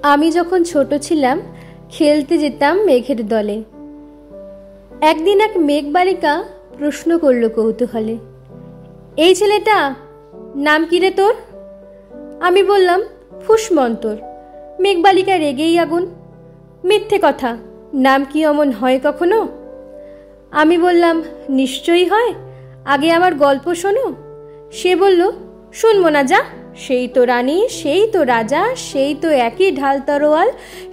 আমি যখন ছোট ছিলাম খেলতে যেতাম মেঘের দলে। একদিন এক মেঘ বালিকা প্রশ্ন করল কৌতূহলে, এই ছেলেটা নাম কি রে তোর? আমি বললাম ফুসমন্তর। মেঘ বালিকা রেগেই আগুন, মিথ্যে কথা, নাম কি অমন হয় কখনো? আমি বললাম নিশ্চয়ই হয়, আগে আমার গল্প শোনো। সে বলল শুনবো না, যা, সেই তো রানী, সেই তো রাজা, সেই তো একই ঢাল তরোয়াল,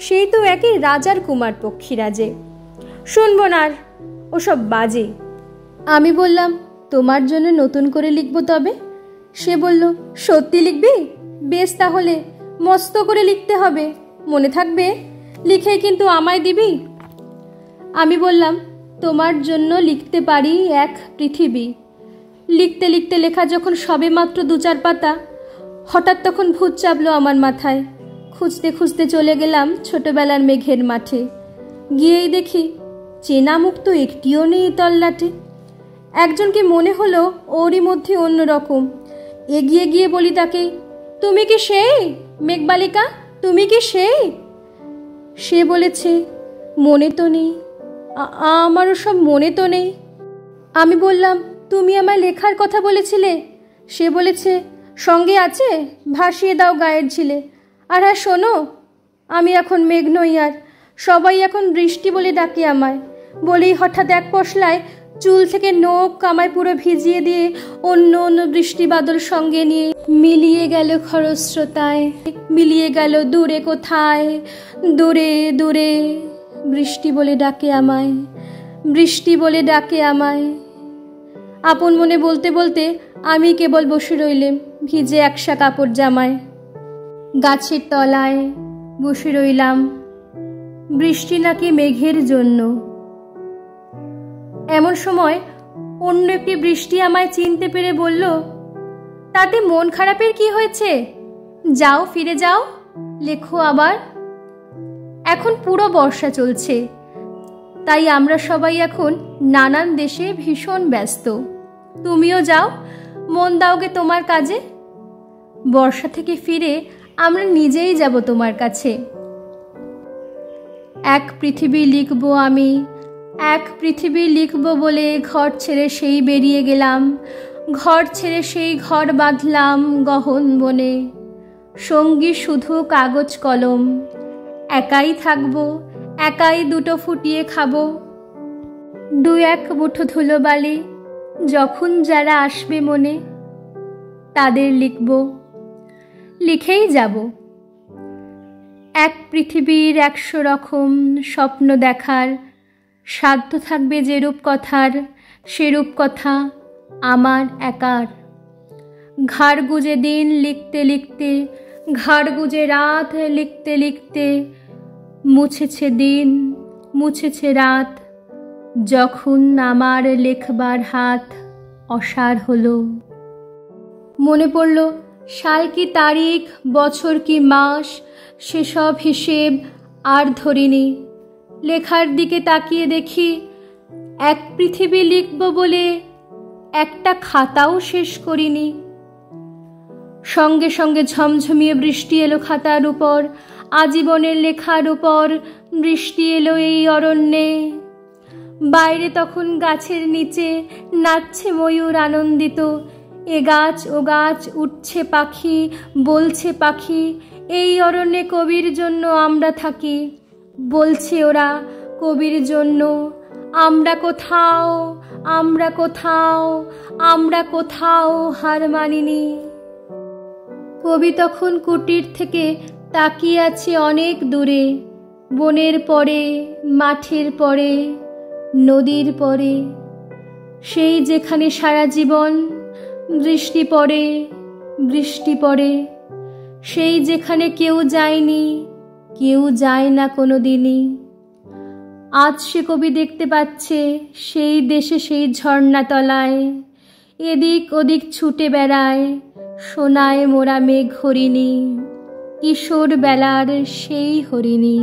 সেই তো একই রাজার কুমার পক্ষীরাজে, শুনবো না আর, ওসব বাজে। আমি বললাম তোমার জন্য নতুন করে লিখবো তবে। সে বলল সত্যি লিখবি? বেশ, তাহলে মস্ত করে লিখতে হবে, মনে থাকবে, লিখে কিন্তু আমায় দিবি। আমি বললাম তোমার জন্য লিখতে পারি এক পৃথিবী। লিখতে লিখতে লেখা যখন সবে মাত্র 2-4 পাতা, হঠাৎ তখন ভূত চাপলো আমার মাথায়। খুঁজতে খুঁজতে চলে গেলাম ছোটবেলার মেঘের মাঠে। গিয়েই দেখি চেনা মুখ তো একটিও নেই তল্লাটে। একজনকে মনে হলো ওরই মধ্যে অন্যরকম। এগিয়ে গিয়ে বলি তাকে, তুমি কি সেই মেঘবালিকা? তুমি কি সেই? সে বলেছে মনে তো নেই, আমারও সব মনে তো নেই। আমি বললাম তুমি আমার লেখার কথা বলেছিলে। সে বলেছে সঙ্গে আছে, ভাসিয়ে দাও গায়ের ঝিলে। আর হ্যাঁ শোনো, আমি এখন মেঘ নই আর, সবাই এখন বৃষ্টি বলে ডাকে আমায়। বলেই হঠাৎ এক পশলায় চুল থেকে নখ আমায় পুরো ভিজিয়ে দিয়ে অন্য অন্য বৃষ্টি বাদল সঙ্গে নিয়ে মিলিয়ে গেল খরস্রোতায়, মিলিয়ে গেল দূরে কোথায়, দূরে দূরে। বৃষ্টি বলে ডাকে আমায়, বৃষ্টি বলে ডাকে আমায়। আপন মনে বলতে বলতে আমি কেবল বসে রইলেম ভিজে একসা কাপড় জামায়। গাছের তলায় বসে রইলাম, বৃষ্টি নাকি মেঘের জন্য। এমন সময় অন্য একটি বৃষ্টি আমায় চিনতে পেরে বলল, তাতে মন খারাপের কি হয়েছে? যাও, ফিরে যাও, লেখো আবার। এখন পুরো বর্ষা চলছে, তাই আমরা সবাই এখন নানান দেশে ভীষণ ব্যস্ত। তুমিও যাও, মন দাওগে তোমার কাজে। বর্ষা থেকে ফিরে আমরা নিজেই যাব তোমার কাছে। এক পৃথিবী লিখব আমি, এক পৃথিবী লিখব বলে ঘর ছেড়ে সেই বেরিয়ে গেলাম। ঘর ছেড়ে সেই ঘর বাঁধলাম গহন বনে, সঙ্গী শুধু কাগজ কলম। একাই থাকবো, একাই দুটো ফুটিয়ে খাবো। 2-1 মুঠো ধুলোবালি যখন যারা আসবে মনে, তাদের লিখব, লিখেই যাব। এক পৃথিবীর 100 রকম স্বপ্ন দেখার, সাধ্য থাকবে যে রূপ কথার, সেরূপ কথা আমার একার। ঘাড় গুজে দিন লিখতে লিখতে, ঘাড় গুজে রাত লিখতে লিখতে, মুছেছে দিন, মুছেছে রাত, যখন আমার লেখবার হাত অসার হলো। মনে পড়ল সাল কি তারিখ, বছর কি মাস, সেসব হিসেব আর ধরিনি। লেখার দিকে তাকিয়ে দেখি এক পৃথিবী লিখব বলে একটা খাতাও শেষ করিনি। সঙ্গে সঙ্গে ঝমঝমিয়ে বৃষ্টি এলো খাতার উপর, আজীবনের লেখার উপর বৃষ্টি এলো এই অরণ্যে। বাইরে তখন গাছের নিচে নাচছে ময়ূর আনন্দিত। এ গাছ ও গাছ উঠছে পাখি, বলছে পাখি, এই অরণ্যে কবির জন্য আমরা থাকি। বলছে ওরা কবির জন্য, আমরা কোথাও, আমরা কোথাও, আমরা কোথাও হার মানিনি। কবি তখন কুটির থেকে তাকিয়ে আছে অনেক দূরে, বনের পরে, মাঠের পরে, নদীর পরে, সেই যেখানে সারা জীবন বৃষ্টি পড়ে, বৃষ্টি পড়ে, সেই যেখানে কেউ যায়নি, কেউ যায় না কোনো দিনই। আজ সে কবি দেখতে পাচ্ছে সেই দেশে সেই ঝর্ণা তলায়, এদিক ওদিক ছুটে বেড়ায় সোনায় মোরা মেঘ হরিণী, কিশোর বেলার সেই হরিণী।